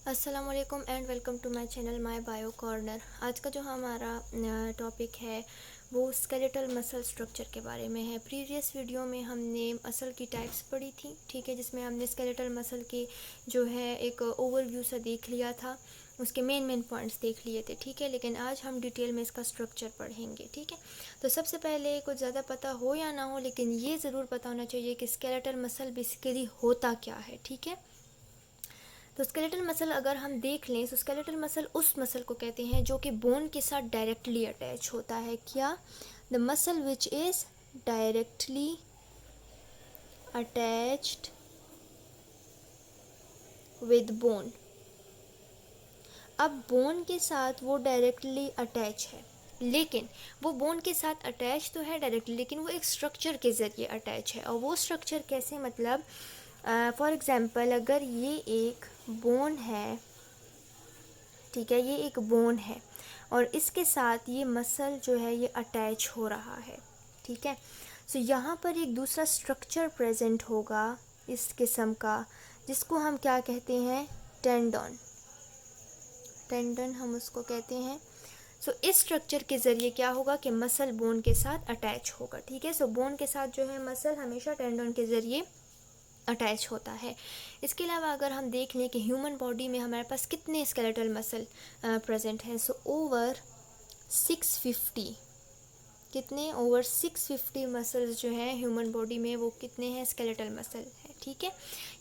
अस्सलाम वालेकुम and welcome to my channel my bio corner. आज का जो हमारा टॉपिक है वो स्केलेटल मसल स्ट्रक्चर के बारे में है। प्रीवियस वीडियो में हमने मसल की टाइप्स पढ़ी थी, ठीक है, जिसमें हमने स्केलेटल मसल के जो है एक ओवरव्यू सा देख लिया था, उसके मेन पॉइंट्स देख लिए थे, ठीक है। लेकिन आज हम डिटेल में इसका स्ट्रक्चर पढ़ेंगे, ठीक है। तो सबसे पहले कुछ ज़्यादा पता हो या ना हो, लेकिन ये ज़रूर पता होना चाहिए कि स्केलेटल मसल बेसिकली होता क्या है, ठीक है। तो स्केलेटल मसल अगर हम देख लें तो स्केलेटल मसल उस मसल को कहते हैं जो कि बोन के साथ डायरेक्टली अटैच होता है। क्या? The muscle which is directly attached with bone. अब बोन के साथ वो डायरेक्टली अटैच है, लेकिन वो बोन के साथ अटैच तो है डायरेक्टली, लेकिन वो एक स्ट्रक्चर के ज़रिए अटैच है। और वो स्ट्रक्चर कैसे, मतलब फॉर एग्ज़ाम्पल अगर ये एक बोन है, ठीक है, ये एक बोन है और इसके साथ ये मसल जो है ये अटैच हो रहा है, ठीक है। सो यहाँ पर एक दूसरा स्ट्रक्चर प्रेजेंट होगा इस किस्म का, जिसको हम क्या कहते हैं? टेंडन। टेंडन हम उसको कहते हैं। सो इस स्ट्रक्चर के ज़रिए क्या होगा कि मसल बोन के साथ अटैच होगा, ठीक है। सो बोन के साथ जो है मसल हमेशा टेंडन के ज़रिए अटैच होता है। इसके अलावा अगर हम देख लें कि ह्यूमन बॉडी में हमारे पास कितने स्केलेटल मसल प्रेजेंट हैं, सो ओवर 650, कितने? ओवर 650 मसल्स जो हैं ह्यूमन बॉडी में, वो कितने हैं? स्केलेटल मसल है, ठीक है।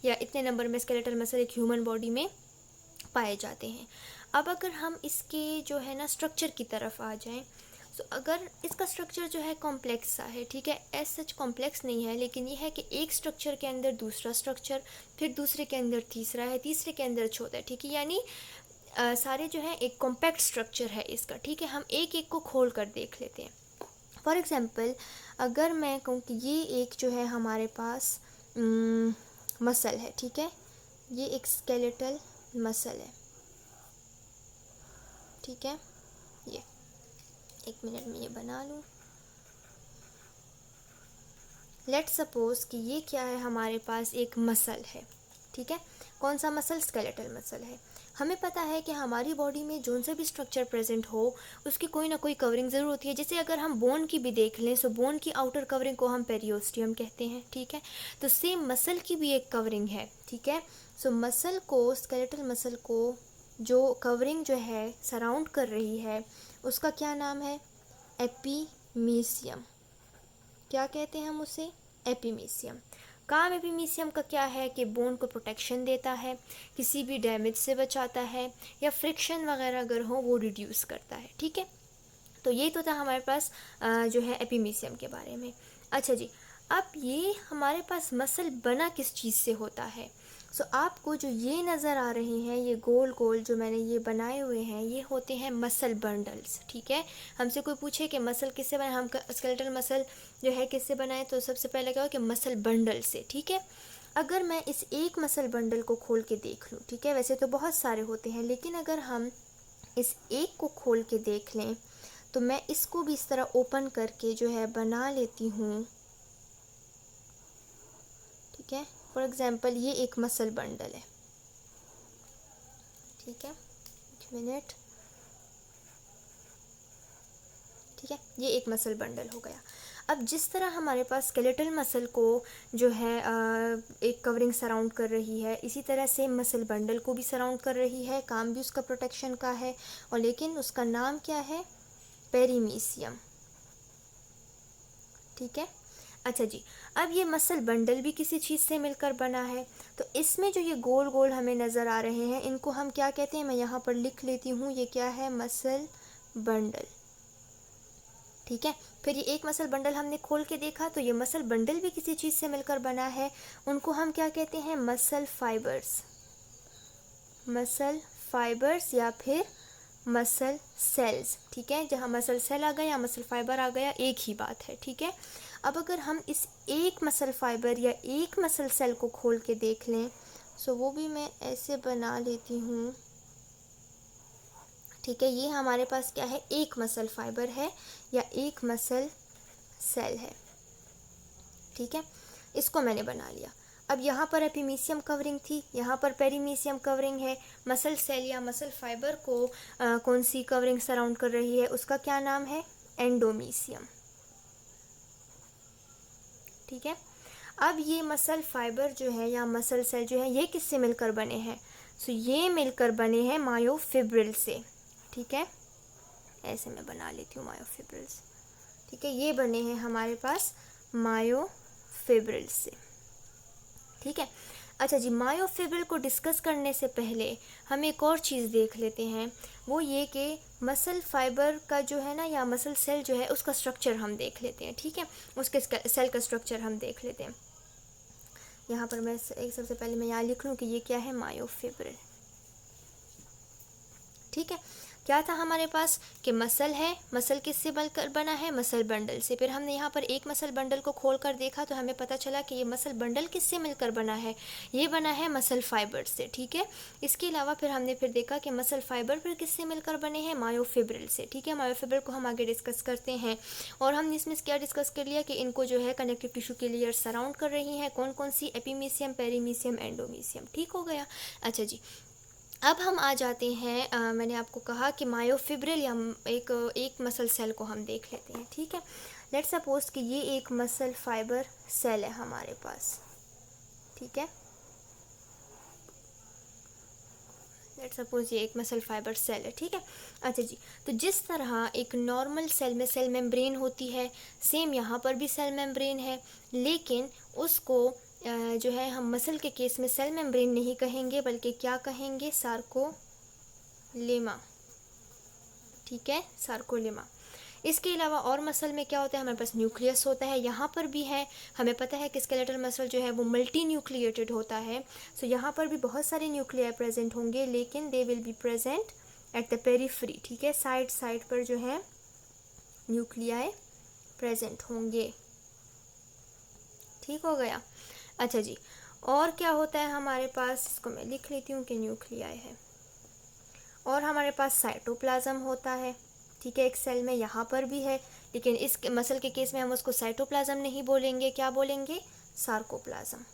या इतने नंबर में स्केलेटल मसल एक ह्यूमन बॉडी में पाए जाते हैं। अब अगर हम इसके जो है ना स्ट्रक्चर की तरफ आ जाएं, तो अगर इसका स्ट्रक्चर जो है कॉम्प्लेक्स सा है, ठीक है, एज सच कॉम्प्लेक्स नहीं है, लेकिन ये है कि एक स्ट्रक्चर के अंदर दूसरा स्ट्रक्चर, फिर दूसरे के अंदर तीसरा है, तीसरे के अंदर चौथा है, ठीक है। यानी सारे जो है एक कॉम्पैक्ट स्ट्रक्चर है इसका, ठीक है। हम एक एक को खोल कर देख लेते हैं। फॉर एग्ज़ाम्पल अगर मैं कहूँ कि ये एक जो है हमारे पास मसल है, ठीक है, ये एक स्केलेटल मसल है, ठीक है। ये एक मिनट में ये बना लूँ। लेट सपोज कि ये क्या है, हमारे पास एक मसल है, ठीक है। कौन सा मसल? स्केलेटल मसल है। हमें पता है कि हमारी बॉडी में जो सा भी स्ट्रक्चर प्रेजेंट हो उसकी कोई ना कोई कवरिंग ज़रूर होती है। जैसे अगर हम बोन की भी देख लें, सो बोन की आउटर कवरिंग को हम पेरियोस्टियम कहते हैं, ठीक है। तो सेम मसल की भी एक कवरिंग है, ठीक है। सो मसल को, स्केलेटल मसल को जो कवरिंग जो है सराउंड कर रही है, उसका क्या नाम है? एपीमीसियम। क्या कहते हैं हम उसे? एपीमीसियम। काम एपीमीसियम का क्या है कि बोन को प्रोटेक्शन देता है, किसी भी डैमेज से बचाता है, या फ्रिक्शन वगैरह अगर हो वो रिड्यूस करता है, ठीक है। तो ये तो था हमारे पास जो है एपीमीसियम के बारे में। अच्छा जी, अब ये हमारे पास मसल बना किस चीज़ से होता है? सो आपको जो ये नज़र आ रहे हैं, ये गोल गोल जो मैंने ये बनाए हुए हैं, ये होते हैं मसल बंडल्स, ठीक है। हमसे कोई पूछे कि मसल किससे बनाए, हम स्केलेटल मसल जो है किससे बनाए, तो सबसे पहले क्या हो कि मसल बंडल से, ठीक है। अगर मैं इस एक मसल बंडल को खोल के देख लूँ, ठीक है, वैसे तो बहुत सारे होते हैं, लेकिन अगर हम इस एक को खोल के देख लें तो मैं इसको भी इस तरह ओपन करके जो है बना लेती हूँ, ठीक है। फॉर एग्ज़ाम्पल ये एक मसल बंडल है, ठीक है, एक मिनट, ठीक है, ये एक मसल बंडल हो गया। अब जिस तरह हमारे पास स्केलेटल मसल को जो है एक कवरिंग सराउंड कर रही है, इसी तरह सेम मसल बंडल को भी सराउंड कर रही है, काम भी उसका प्रोटेक्शन का है, और लेकिन उसका नाम क्या है? पेरीमीसियम, ठीक है। अच्छा जी, अब ये मसल बंडल भी किसी चीज़ से मिलकर बना है, तो इसमें जो ये गोल गोल हमें नज़र आ रहे हैं, इनको हम क्या कहते हैं? मैं यहाँ पर लिख लेती हूँ, ये क्या है? मसल बंडल, ठीक है। फिर ये एक मसल बंडल हमने खोल के देखा तो ये मसल बंडल भी किसी चीज़ से मिलकर बना है, उनको हम क्या कहते हैं? Muscle fibres. मसल फाइबर्स या फिर मसल सेल्स, ठीक है। जहाँ मसल सेल आ गया या मसल फाइबर आ गया, एक ही बात है, ठीक है। अब अगर हम इस एक मसल फाइबर या एक मसल सेल को खोल के देख लें, सो वो भी मैं ऐसे बना लेती हूँ, ठीक है। ये हमारे पास क्या है? एक मसल फाइबर है या एक मसल सेल है, ठीक है। इसको मैंने बना लिया। अब यहाँ पर एपिमीशियम कवरिंग थी, यहाँ पर पेरीमीशियम कवरिंग है। मसल सेल या मसल फाइबर को कौन सी कवरिंग सराउंड कर रही है, उसका क्या नाम है, एंडोमीशियम। ठीक है। अब ये मसल फाइबर जो है या मसल सेल जो है ये किससे मिलकर बने हैं, सो ये मिलकर बने हैं मायोफिब्रिल से। ठीक है, ऐसे मैं बना लेती हूँ मायोफिब्रिल्स। ठीक है, ये बने हैं हमारे पास मायोफिब्रिल से। ठीक है। अच्छा जी, मायोफिब्रिल को डिस्कस करने से पहले हम एक और चीज़ देख लेते हैं, वो ये कि मसल फाइबर का जो है ना या मसल सेल जो है उसका स्ट्रक्चर हम देख लेते हैं। ठीक है, उसके सेल का स्ट्रक्चर हम देख लेते हैं। यहाँ पर मैं एक सबसे पहले मैं यहाँ लिख लूँ कि ये क्या है, मायोफिब्रिल। ठीक है, क्या था हमारे पास कि मसल है, मसल किससे बनकर बना है, मसल बंडल से। फिर हमने यहाँ पर एक मसल बंडल को खोलकर देखा तो हमें पता चला कि ये मसल बंडल किससे मिलकर बना है, ये बना है मसल फाइबर से। ठीक है, इसके अलावा फिर हमने फिर देखा कि मसल फाइबर फिर किससे मिलकर बने हैं, मायोफिब्रिल से। ठीक है, मायोफिब्रिल को हम आगे डिस्कस करते हैं। और हमने इसमें क्या डिस्कस कर लिया कि इनको जो है कनेक्टिव टिश्यू की लेयर सराउंड कर रही हैं, कौन कौन सी, एपीमीशियम, पेरीमीशियम, एंडोमीशियम। ठीक हो गया। अच्छा जी, अब हम आ जाते हैं, मैंने आपको कहा कि मायोफिब्रिल या एक मसल सेल को हम देख लेते हैं। ठीक है, लेट्स सपोज कि ये एक मसल फाइबर सेल है हमारे पास। ठीक है, लेट्स सपोज ये एक मसल फाइबर सेल है। ठीक है। अच्छा जी, तो जिस तरह एक नॉर्मल सेल में सेल मेम्ब्रेन होती है, सेम यहाँ पर भी सेल मेम्ब्रेन है, लेकिन उसको जो है हम मसल के केस में सेल मेम्ब्रेन नहीं कहेंगे बल्कि क्या कहेंगे, सार्कोलेमा। ठीक है, सार्कोलेमा। इसके अलावा और मसल में क्या होता है, हमारे पास न्यूक्लियस होता है, यहाँ पर भी है। हमें पता है कि स्केलेटल मसल जो है वो मल्टी न्यूक्लिएटेड होता है। सो यहाँ पर भी बहुत सारे न्यूक्लियाई प्रेजेंट होंगे, लेकिन they will be present at the periphery. ठीक है, साइड साइड पर जो है न्यूक्लियाई प्रेजेंट होंगे। ठीक हो गया। अच्छा जी, और क्या होता है हमारे पास, इसको मैं लिख लेती हूँ कि न्यूक्लियाई है। और हमारे पास साइटोप्लाज्म होता है। ठीक है, एक सेल में यहाँ पर भी है, लेकिन इस मसल के केस में हम उसको साइटोप्लाज्म नहीं बोलेंगे, क्या बोलेंगे, सार्कोप्लाज्म।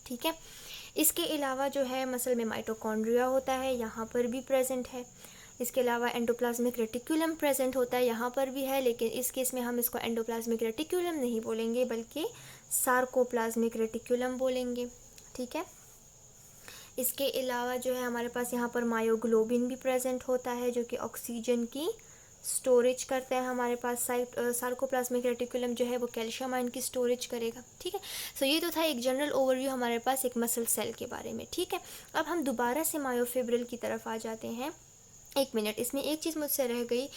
ठीक है, इसके अलावा जो है मसल में माइटोकॉन्ड्रिया होता है, यहाँ पर भी प्रेजेंट है। इसके अलावा एंडोप्लाज्मिक रेटिकुलम प्रेजेंट होता है, यहाँ पर भी है, लेकिन इस केस में हम इसको एंडोप्लाज्मिक रेटिकुलम नहीं बोलेंगे बल्कि सार्कोप्लाज्मिक रेटिकुलम बोलेंगे। ठीक है, इसके अलावा जो है हमारे पास यहाँ पर मायोग्लोबिन भी प्रेजेंट होता है, जो कि ऑक्सीजन की स्टोरेज करता है। हमारे पास सार्कोप्लाज्मिक रेटिकुलम जो है वो कैल्शियम आयन की स्टोरेज करेगा। ठीक है, सो ये तो था एक जनरल ओवरव्यू हमारे पास एक मसल सेल के बारे में। ठीक है, अब हम दोबारा से मायोफिब्रिल की तरफ आ जाते हैं। एक मिनट, इसमें एक चीज़ मुझसे रह गई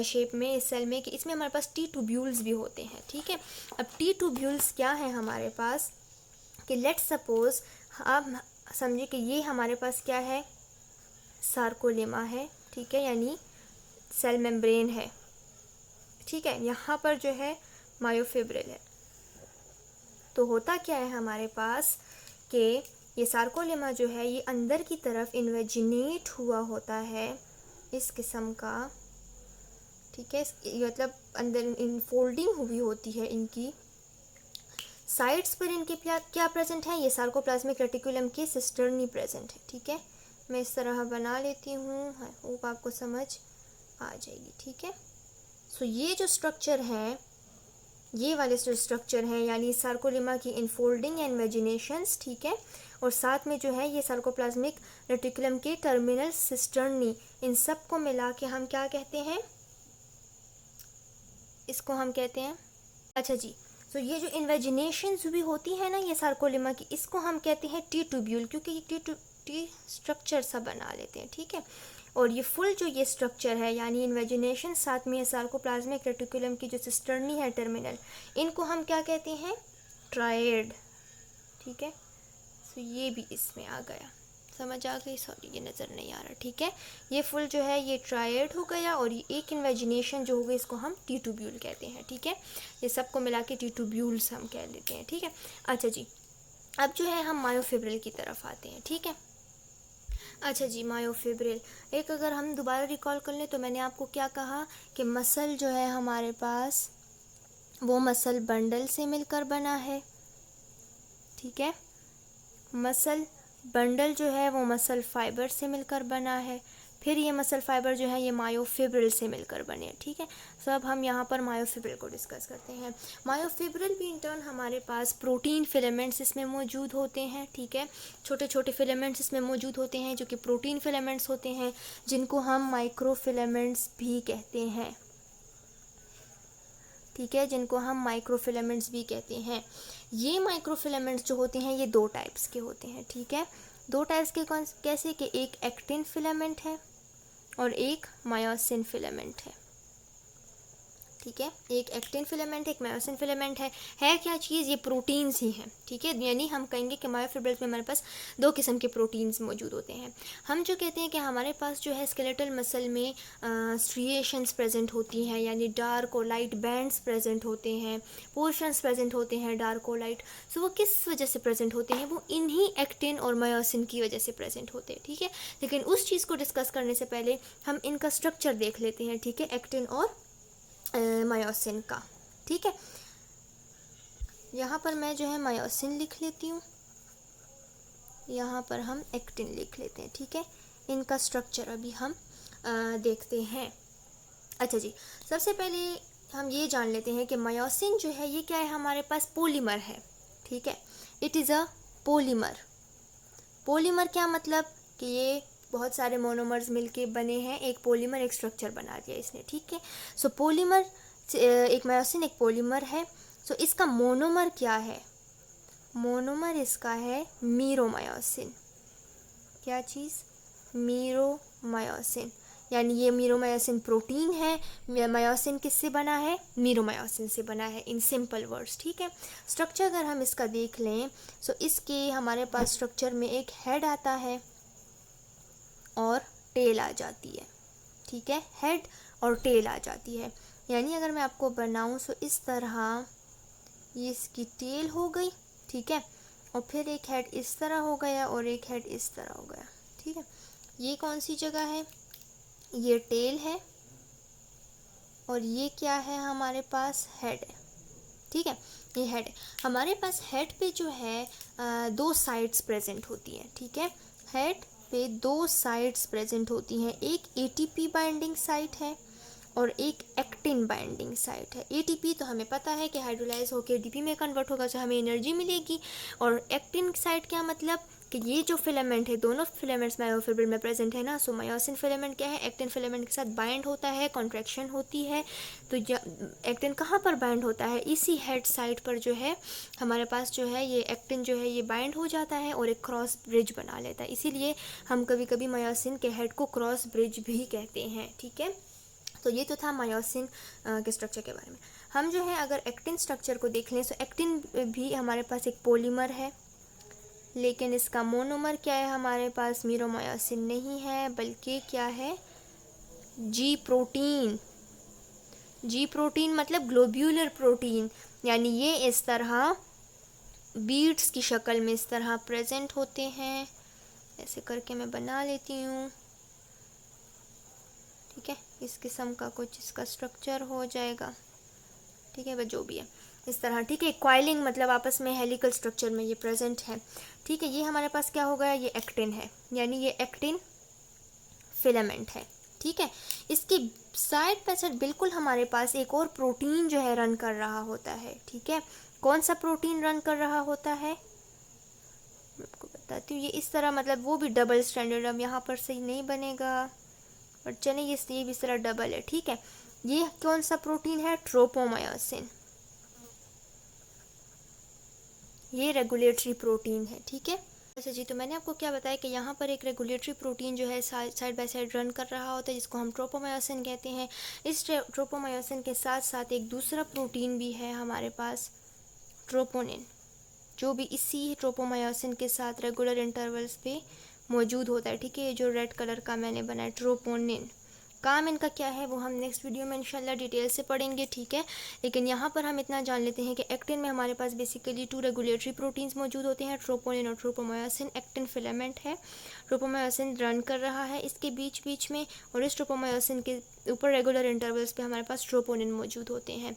शेप में, इस सेल में, कि इसमें हमारे पास टी ट्यूब्यूल्स भी होते हैं। ठीक है, अब टी ट्यूब्यूल्स क्या है हमारे पास, कि लेट्स सपोज आप समझिए कि ये हमारे पास क्या है, सार्कोलेमा है। ठीक है, यानी सेल मेम्ब्रेन है। ठीक है, यहाँ पर जो है मायोफिब्रिल है। तो होता क्या है हमारे पास कि ये सार्कोलेमा जो है ये अंदर की तरफ इन्वेजिनेट हुआ होता है, इस किस्म का। ठीक है, मतलब अंदर इनफोल्डिंग हुई होती है, इनकी साइड्स पर इनके क्या प्रेजेंट है, ये सार्कोप्लाज्मिक रेटिकुलम के सिस्टर्नी प्रेजेंट है। ठीक है, मैं इस तरह बना लेती हूँ, होप आपको समझ आ जाएगी। ठीक है, सो ये जो स्ट्रक्चर है, ये वाले जो स्ट्रक्चर हैं, यानी सार्कोलेमा की इनफोल्डिंग एंड इमेजिनेशंस। ठीक है, और साथ में जो है ये सार्कोप्लाज्मिक रेटिकुलम के टर्मिनल सिस्टर्नी, इन सब को मिला के हम क्या कहते हैं, इसको हम कहते हैं। अच्छा जी, तो ये जो इन्वेजिनेशंस भी होती है ना ये सार्कोलेमा की, इसको हम कहते हैं टी ट्यूब्यूल, क्योंकि ये टी स्ट्रक्चर सा बना लेते हैं। ठीक है, और ये फुल जो ये स्ट्रक्चर है यानी इन्वेजिनेशन, साथ में सार्कोप्लाज्मिक रेटिकुलम की जो सिस्टर्नी है टर्मिनल, इनको हम क्या कहते हैं, ट्रायड। ठीक है, तो ये भी इसमें आ गया, समझ आ गई, सॉरी ये नज़र नहीं आ रहा। ठीक है, ये फुल जो है ये ट्रायड हो गया, और ये एक इन्वेजिनेशन जो हो गई इसको हम टी ट्यूब्यूल कहते हैं। ठीक है, ये सबको मिला के टी ट्यूब्यूल्स हम कह देते हैं। ठीक है, अच्छा जी, अब जो है हम मायोफिब्रिल की तरफ आते हैं। ठीक है, अच्छा जी, मायोफिब्रिल एक अगर हम दोबारा रिकॉल कर लें तो मैंने आपको क्या कहा कि मसल जो है हमारे पास वो मसल बंडल से मिलकर बना है, ठीक है। मसल बंडल जो है वो मसल फाइबर से मिलकर बना है, फिर ये मसल फाइबर जो है ये मायोफिब्रिल से मिलकर बने हैं, ठीक है। सो अब हम यहाँ पर मायोफिब्रिल को डिस्कस करते हैं। मायोफिब्रिल भी इन टर्न हमारे पास प्रोटीन फिलामेंट्स इसमें मौजूद होते हैं, ठीक है। छोटे छोटे फिलामेंट्स इसमें मौजूद होते हैं जो कि प्रोटीन फिलामेंट्स होते हैं, जिनको हम माइक्रोफिलामेंट्स भी कहते हैं, ठीक है, जिनको हम माइक्रोफिलामेंट्स भी कहते हैं। ये माइक्रोफिलामेंट्स जो होते हैं ये दो टाइप्स के होते हैं, ठीक है। दो टाइप्स के कौन कैसे कि एक एक्टिन फिलामेंट है और एक मायोसिन फिलामेंट है, ठीक है। एक एक्टिन फिलामेंट है, एक मायोसिन फिलामेंट है क्या चीज़, ये प्रोटीन्स ही हैं, ठीक है। यानी हम कहेंगे कि मायोफिब्रिल्स में हमारे पास दो किस्म के प्रोटीन्स मौजूद होते हैं। हम जो कहते हैं कि हमारे पास जो है स्केलेटल मसल में स्ट्रिएशंस प्रेजेंट होती हैं, यानी डार्क और लाइट बैंड्स प्रेजेंट होते हैं, पोर्शंस प्रेजेंट होते हैं डार्क और लाइट। सो वो किस वजह से प्रेजेंट होते हैं, वो इन्हीं एक्टिन और मायोसिन की वजह से प्रेजेंट होते हैं, ठीक है। लेकिन उस चीज़ को डिस्कस करने से पहले हम इनका स्ट्रक्चर देख लेते हैं, ठीक है, एक्टिन और मायोसिन का, ठीक है। यहाँ पर मैं जो है मायोसिन लिख लेती हूँ, यहाँ पर हम एक्टिन लिख लेते हैं, ठीक है। इनका स्ट्रक्चर अभी हम देखते हैं। अच्छा जी, सबसे पहले हम ये जान लेते हैं कि मायोसिन जो है ये क्या है, हमारे पास पॉलीमर है, ठीक है। It is a polymer. Polymer क्या मतलब कि ये बहुत सारे मोनोमर्स मिलके बने हैं, एक पॉलीमर एक स्ट्रक्चर बना दिया इसने, ठीक है। सो पॉलीमर, एक मायोसिन एक पॉलीमर है। सो इसका मोनोमर क्या है, मोनोमर इसका है मीरोमायोसिन। क्या चीज़, मीरोमायोसिन, यानी ये मीरोमायोसिन प्रोटीन है। मायोसिन किससे बना है, मीरोमायोसिन से बना है, इन सिंपल वर्ड्स, ठीक है। स्ट्रक्चर अगर हम इसका देख लें, सो इसके हमारे पास स्ट्रक्चर में एक हेड आता है और टेल आ जाती है, ठीक है। हेड और टेल आ जाती है, यानी अगर मैं आपको बनाऊं सो इस तरह ये इसकी टेल हो गई, ठीक है, और फिर एक हेड इस तरह हो गया और एक हेड इस तरह हो गया, ठीक है। ये कौन सी जगह है, ये टेल है और ये क्या है, हमारे पास हेड है, ठीक है। ये हेड है हमारे पास। हेड पे जो है दो साइड्स प्रेजेंट होती हैं, ठीक है। हेड पे दो साइड्स प्रेजेंट होती हैं, एक एटीपी बाइंडिंग साइट है और एक एक्टिन बाइंडिंग साइट है। एटीपी तो हमें पता है कि हाइड्रोलाइज होकर एटीपी में कन्वर्ट होगा तो हमें एनर्जी मिलेगी, और एक्टिन साइट क्या मतलब कि ये जो फिलामेंट है, दोनों फिलामेंट्स मायोफिब्रिल में प्रेजेंट है ना। सो मायोसिन फिलामेंट क्या है, एक्टिन फिलामेंट के साथ बाइंड होता है, कॉन्ट्रैक्शन होती है। तो एक्टिन कहाँ पर बाइंड होता है, इसी हेड साइड पर जो है हमारे पास जो है ये एक्टिन जो है ये बाइंड हो जाता है और एक क्रॉस ब्रिज बना लेता है। इसीलिए हम कभी कभी मायोसिन के हेड को क्रॉस ब्रिज भी कहते हैं, ठीक है। तो ये तो था मायोसिन के स्ट्रक्चर के बारे में। हम जो है अगर एक्टिन स्ट्रक्चर को देख लें, तो एक्टिन भी हमारे पास एक पॉलीमर है, लेकिन इसका मोनोमर क्या है, हमारे पास मीरोमायोसिन नहीं है, बल्कि क्या है, जी प्रोटीन। जी प्रोटीन मतलब ग्लोब्यूलर प्रोटीन, यानी ये इस तरह बीड्स की शक्ल में इस तरह प्रेजेंट होते हैं। ऐसे करके मैं बना लेती हूँ, ठीक है। इस किस्म का कुछ इसका स्ट्रक्चर हो जाएगा, ठीक है, वह जो भी है इस तरह, ठीक है। क्वाइलिंग मतलब आपस में हेलिकल स्ट्रक्चर में ये प्रेजेंट है, ठीक है। ये हमारे पास क्या हो गया, ये एक्टिन है, यानी ये एक्टिन फिलामेंट है, ठीक है। इसके साइड बाय साइड बिल्कुल हमारे पास एक और प्रोटीन जो है रन कर रहा होता है, ठीक है। कौन सा प्रोटीन रन कर रहा होता है, मैं आपको बताती हूँ। ये इस तरह मतलब वो भी डबल स्टैंडर्ड, अब यहाँ पर सही नहीं बनेगा और चलिए ये भी इस तरह डबल है, ठीक है। ये कौन सा प्रोटीन है, ट्रोपोमायोसिन, ये रेगुलेटरी प्रोटीन है, ठीक है। अच्छा जी, तो मैंने आपको क्या बताया कि यहाँ पर एक रेगुलेटरी प्रोटीन जो है साइड बाय साइड रन कर रहा होता है, जिसको हम ट्रोपोमायोसिन कहते हैं। इस ट्रोपोमायोसिन के साथ साथ एक दूसरा प्रोटीन भी है हमारे पास, ट्रोपोनिन, जो भी इसी ट्रोपोमायोसिन के साथ रेगुलर इंटरवल्स पे मौजूद होता है, ठीक है। ये जो रेड कलर का मैंने बनाया ट्रोपोनिन, काम इनका क्या है वो हम नेक्स्ट वीडियो में इंशाल्लाह डिटेल से पढ़ेंगे, ठीक है। लेकिन यहाँ पर हम इतना जान लेते हैं कि एक्टिन में हमारे पास बेसिकली टू रेगुलेटरी प्रोटीन्स मौजूद होते हैं, ट्रोपोनिन और ट्रोपोमायोसिन। एक्टिन फिलामेंट है, ट्रोपोमायोसिन रन कर रहा है इसके बीच बीच में, और इस ट्रोपोमायोसिन के ऊपर रेगुलर इंटरवल्स पे हमारे पास ट्रोपोनिन मौजूद होते हैं।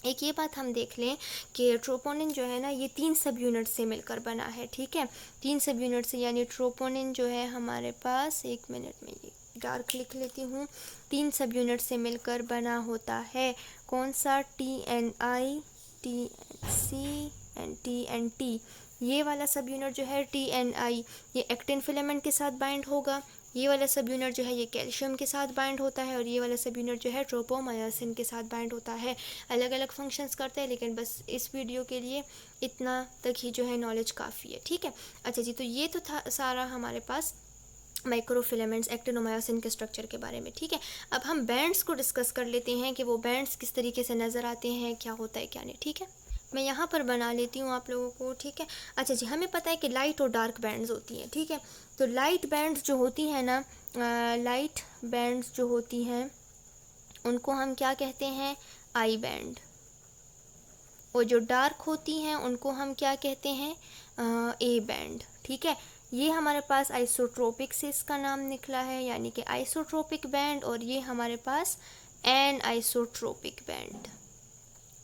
एक ये बात हम देख लें कि ट्रोपोनिन जो है ना ये 3 सब यूनिट से मिलकर बना है, ठीक है, 3 सब यूनिट से, यानी ट्रोपोनिन जो है हमारे पास, 1 मिनट में ये डार्क लिख लेती हूँ, 3 सब यूनिट से मिलकर बना होता है। कौन सा? TNI, TNC and TNT। ये वाला सब यूनिट जो है TNI ये एक्टिन फिलामेंट के साथ बाइंड होगा, ये वाला सब यूनिट जो है ये कैल्शियम के साथ बाइंड होता है, और ये वाला सब यूनिट जो है ट्रोपोमायोसिन के साथ बाइंड होता है। अलग अलग फंक्शंस करते हैं, लेकिन बस इस वीडियो के लिए इतना तक ही जो है नॉलेज काफ़ी है, ठीक है। अच्छा जी, तो ये तो था सारा हमारे पास माइक्रोफिलामेंट्स एक्टिनोमायोसिन के स्ट्रक्चर के बारे में, ठीक है। अब हम बैंड्स को डिस्कस कर लेते हैं कि वो बैंड्स किस तरीके से नज़र आते हैं, क्या होता है क्या नहीं, ठीक है। मैं यहाँ पर बना लेती हूँ आप लोगों को, ठीक है। अच्छा जी, हमें पता है कि लाइट और डार्क बैंड्स होती हैं, ठीक है। तो लाइट बैंड्स जो होती हैं ना, लाइट बैंड्स जो होती हैं उनको हम क्या कहते हैं? I band. और जो डार्क होती हैं उनको हम क्या कहते हैं? ए बैंड, ठीक है। ये हमारे पास आइसोट्रोपिक से इसका नाम निकला है, यानी कि आइसोट्रोपिक बैंड, और ये हमारे पास एन आइसोट्रोपिक बैंड,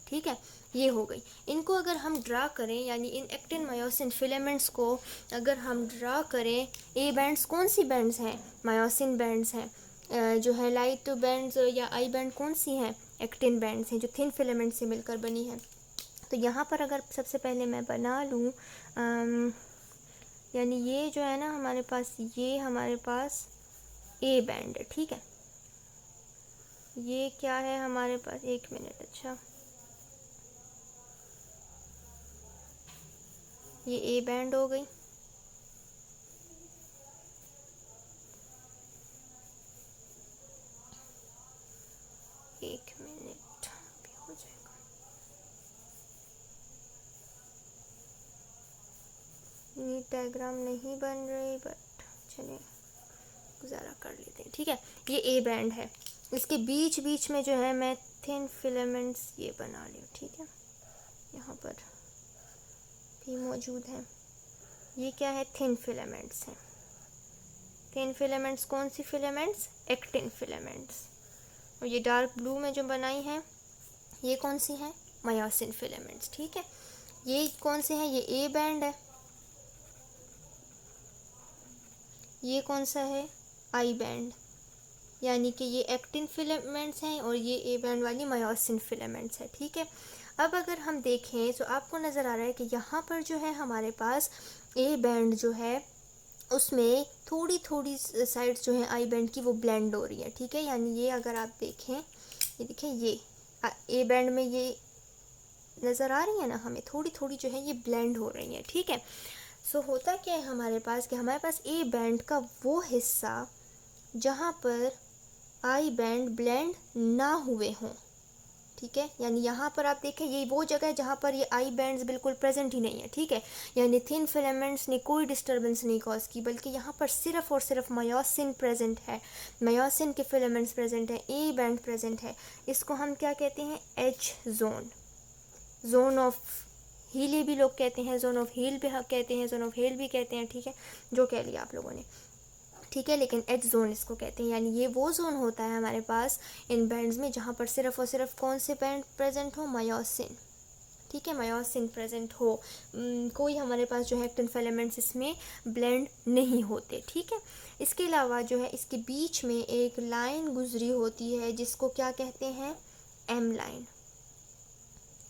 ठीक है। ये हो गई। इनको अगर हम ड्रा करें, यानी इन एक्टिन मायोसिन फिलामेंट्स को अगर हम ड्रा करें, ए बैंड्स कौन सी बैंड्स हैं? मायोसिन बैंड्स हैं। जो है लाइट बैंड्स या आई बैंड कौन सी हैं? एक्टिन बैंड्स हैं, जो थिन फिलामेंट से मिलकर बनी है। तो यहाँ पर अगर सबसे पहले मैं बना लूँ, यानी ये जो है ना हमारे पास, ये हमारे पास ए बैंड है, ठीक है। ये क्या है हमारे पास? 1 मिनट। अच्छा, ये ए बैंड हो गई। एक मिनट भी हो जाएगा। नीट डायग्राम नहीं बन रही, बट चलिए गुजारा कर लेते हैं, ठीक है। ये ए बैंड है, इसके बीच बीच में जो है मैं थिन फिलामेंट्स ये बना ली, ठीक है। यहाँ पर भी मौजूद है। ये क्या है? थिन फिलामेंट्स हैं। थिन फिलामेंट्स कौन सी फिलामेंट्स? Actin filaments. और ये डार्क ब्लू में जो बनाई है ये कौन सी है? मायोसिन फिलामेंट्स, ठीक है। ये कौन से हैं? ये ए बैंड है। ये कौन सा है? आई बैंड, यानी कि ये एक्टिन फिलामेंट्स हैं, और ये ए बैंड वाली मायोसिन फिलामेंट्स है, ठीक है। अब अगर हम देखें तो आपको नज़र आ रहा है कि यहाँ पर जो है हमारे पास ए बैंड जो है उसमें थोड़ी थोड़ी साइड्स जो है आई बैंड की वो ब्लेंड हो रही है, ठीक है। यानी ये अगर आप देखें, ये देखें, ये ए बैंड में ये नज़र आ रही है ना, हमें थोड़ी थोड़ी जो है ये ब्लेंड हो रही है, ठीक है। सो होता क्या है हमारे पास कि हमारे पास ए बैंड का वो हिस्सा जहाँ पर आई बैंड ब्लेंड ना हुए हों, ठीक है। यानी यहाँ पर आप देखें, ये वो जगह है जहाँ पर ये आई बैंड्स बिल्कुल प्रेजेंट ही नहीं है, ठीक है। यानी थिन फिलामेंट्स ने कोई डिस्टर्बेंस नहीं कॉज की, बल्कि यहाँ पर सिर्फ और सिर्फ मायोसिन प्रेजेंट है, मायोसिन के फिलामेंट्स प्रेजेंट है, ए बैंड प्रेजेंट है। इसको हम क्या कहते हैं? H zone, zone of heal भी लोग कहते हैं, जोन ऑफ हील भी कहते हैं, जोन ऑफ हील भी कहते हैं, ठीक है, जो कह लिया आप लोगों ने, ठीक है। लेकिन एच जोन इसको कहते हैं, यानी ये वो जोन होता है हमारे पास इन बैंड्स में जहाँ पर सिर्फ और सिर्फ कौन से बैंड प्रेजेंट हो? मायोसिन, ठीक है, मायोसिन प्रेजेंट हो। कोई हमारे पास जो है एक्टिन फिलामेंट्स इसमें ब्लेंड नहीं होते, ठीक है। इसके अलावा जो है इसके बीच में एक लाइन गुजरी होती है जिसको क्या कहते हैं? M line.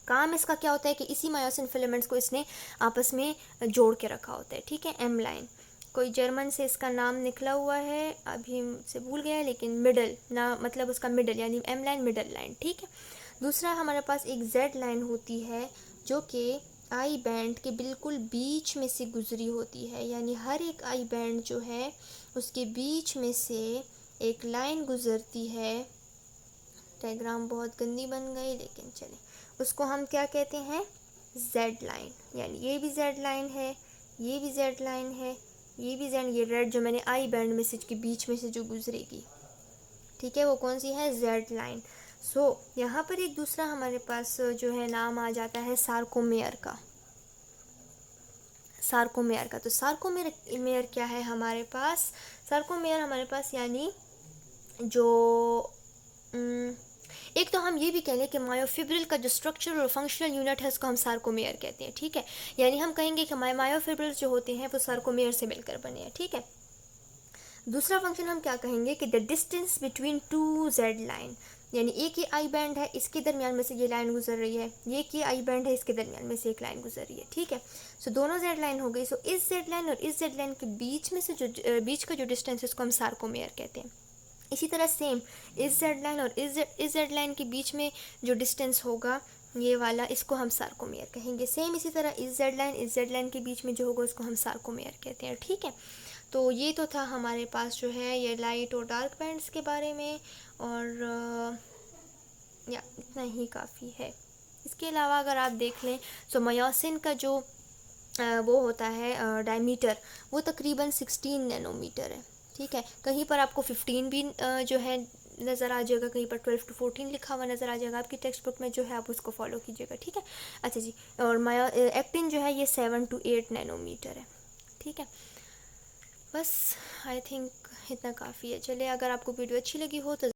काम इसका क्या होता है कि इसी मायोसिन फिलामेंट्स को इसने आपस में जोड़ के रखा होता है, ठीक है, एम लाइन। कोई जर्मन से इसका नाम निकला हुआ है, अभी मुझसे भूल गया है, लेकिन मिडल ना, मतलब उसका मिडल, यानी एम लाइन मिडल लाइन, ठीक है। दूसरा हमारे पास एक जेड लाइन होती है जो कि आई बैंड के बिल्कुल बीच में से गुजरी होती है, यानी हर एक आई बैंड जो है उसके बीच में से एक लाइन गुजरती है। डायग्राम बहुत गंदी बन गई, लेकिन चले, उसको हम क्या कहते हैं? Z line. यानी ये भी जेड लाइन है, ये भी जेड लाइन है, ये भी जेड, ये रेड जो मैंने आई बैंड मैसेज के बीच में से जो गुजरेगी, ठीक है, वो कौन सी है? Z line. सो यहाँ पर एक दूसरा हमारे पास जो है नाम आ जाता है सार्कोमेयर का, सार्कोमेयर का। तो सार्कोमेयर क्या है हमारे पास? सार्कोमेयर हमारे पास यानी जो एक तो हम ये भी कह लें कि मायोफिब्रिल का जो स्ट्रक्चर और फंक्शनल यूनिट है उसको हम सार्कोमेयर कहते हैं, ठीक है। यानी हम कहेंगे कि मायोफिब्रिल जो होते हैं वो सार्कोमेयर से मिलकर बने हैं, ठीक है। दूसरा फंक्शन हम क्या कहेंगे कि the distance between two Z line, यानी एक ही आई बैंड है, इसके दरमियान में से ये लाइन गुजर रही है, ये एक ही आई बैंड है, इसके दरमियान में से एक लाइन गुजर रही है, ठीक है। सो दोनों जेड लाइन हो गई। सो इस जेड लाइन और इस जेड लाइन के बीच में से जो बीच का जो डिस्टेंस है उसको हम सार्कोमेयर कहते हैं। इसी तरह सेम इस जेड लाइन और इस जेड लाइन के बीच में जो डिस्टेंस होगा ये वाला, इसको हम सार्कोमेयर कहेंगे। सेम इसी तरह इस जेड लाइन के बीच में जो होगा उसको हम सार्कोमेयर कहते हैं, ठीक है। तो ये तो था हमारे पास जो है ये लाइट और डार्क बैंड्स के बारे में, और या इतना ही काफ़ी है। इसके अलावा अगर आप देख लें तो मायोसिन का जो वो होता है डायमीटर, वो तकरीबन 16 नैनोमीटर है, ठीक है। कहीं पर आपको 15 भी जो है नज़र आ जाएगा, कहीं पर 12 to 14 लिखा हुआ नज़र आ जाएगा आपकी टेक्स्ट बुक में, जो है आप उसको फॉलो कीजिएगा, ठीक है। अच्छा जी, और एक्टिन जो है ये 7 to 8 नैनोमीटर है, ठीक है। बस आई थिंक इतना काफ़ी है। चलिए, अगर आपको वीडियो अच्छी लगी हो तो